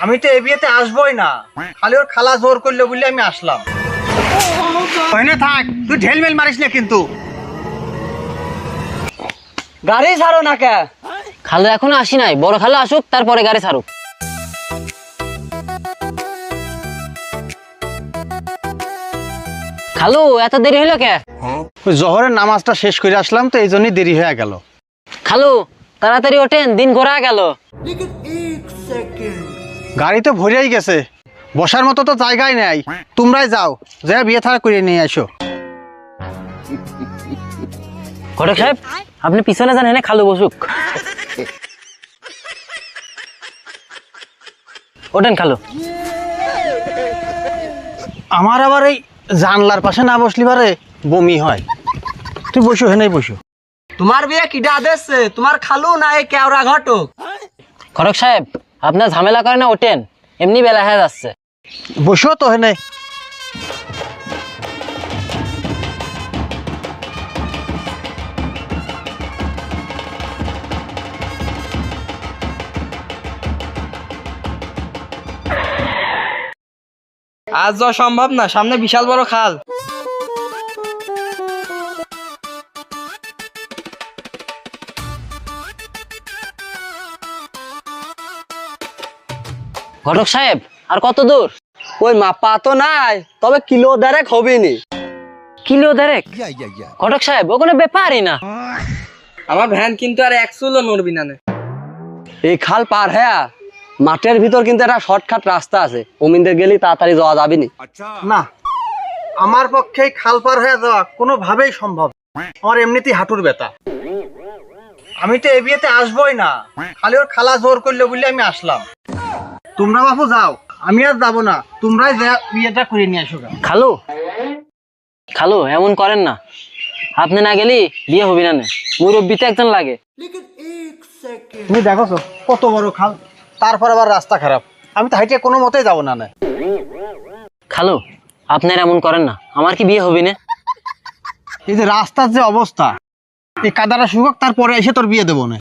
আমি তো এই বিয়েতে আসবোই না, খালি ওর খালা জোর করলো বলে আমি আসলাম। ওখানে থাক, তুই ঢেলমেল মারিস না কিন্তু। গাড়ি ছাড়ো না কে? খালু এখনো আসি নাই, বড় খালু আসুক তারপরে গাড়ি ছাড়ুক। খালু এত দেরি হলো কে? ওই জহরের নামাজটা শেষ করে আসলাম তো এই জন্যই দেরি হয়ে গেল। খালু তাড়াতাড়ি ওঠেন, দিন ঘোরা গেল। গাড়ি তো ভরেই গেছে, বসার মতো তো জায়গায় নেই। তোমরাই যাও, যা বিয়ে থাকা করে নিয়ে আসো। ঘটক সাহেব আপনি পিছনে যান, এনে খালু বসুক। ওঠেন খালু। আমার আবার এই জানলার পাশে না বসলি পারে বমি হয়। তুই বসো, হেনেই বসো। তোমার বিয়ে কিডা দেশে? তোমার খালু না এই কেওড়া ঘটক? ঘটক সাহেব আপনার ঝামেলা করে না, ওঠেন, এমনি বেলা হয়ে যাচ্ছে। বসো তো হেনে। আজ যাওয়া সম্ভব না, সামনে বিশাল বড় খাল। ঘটক সাহেব আর কত দূর? ওই মাপা তো নাই, তবে কিলো দেড়েক হবে নি। কিলো দেড়েক? ঘটক সাহেব ও কোনো ব্যাপারই না। আমার ভ্যান কিন্তু আর 100 নড়বি না। এই খাল পার হ্যাঁ মাঠের ভিতর কিন্তু একটা শর্টকাট রাস্তা আছে, ওমিনদের গেলে তাড়াতাড়ি যাওয়া যাবে নি। না, আমার পক্ষে খাল পার হয়ে যাওয়া কোনোভাবেই সম্ভব। আমার এমনিতেই হাঁটুর ব্যথা। আমি তো এই বিয়েতে আসবোই না, খালি ওর খালা জোর করলো বলে আমি আসলাম। তোমরা বাপু যাও, আমি আর যাবো না। তোমরাই যা বিয়েটা করে নিয়ে আসো। খালু খালু এমন করেন না, আপনি না গেলি বিয়ে হবি না। মুরব্বিতে একজন লাগে। তুমি দেখো তো কত বড় খাল, তারপর আবার রাস্তা খারাপ। আমি তো হাইটে কোনো মতেই যাবো না। খালু আপনার এমন করেন না, আমার কি বিয়ে হবি না? এই যে রাস্তার যে অবস্থা, এই কাদাটা শুকুক, তারপরে এসে তোর বিয়ে দেবো না।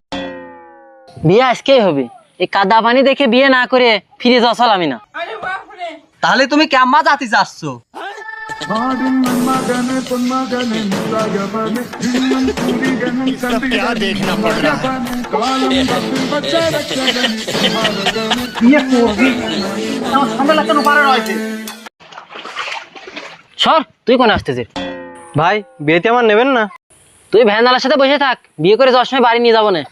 বিয়ে আজকেই হবে। এই কাদা পানি দেখে বিয়ে না করে ফিরে যাওয়া চল আমি না। তাহলে তুমি কেমন জাতি চাচ্ছ? বিয়ে করবি? আমার ঠান্ডা লাগানো পারে রয়েছে। সর, তুই কোন আসতেছিস? ভাই বিয়েতে আমার নেবেন না? তুই ভ্যানওয়ালার সাথে বসে থাক, বিয়ে করে যাওয়ার সময় বাড়ি নিয়ে যাবো না।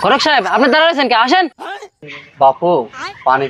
ঘটক সাহেব আপনার দাঁড়া রয়েছেন কে? আসেন। বাপু পানি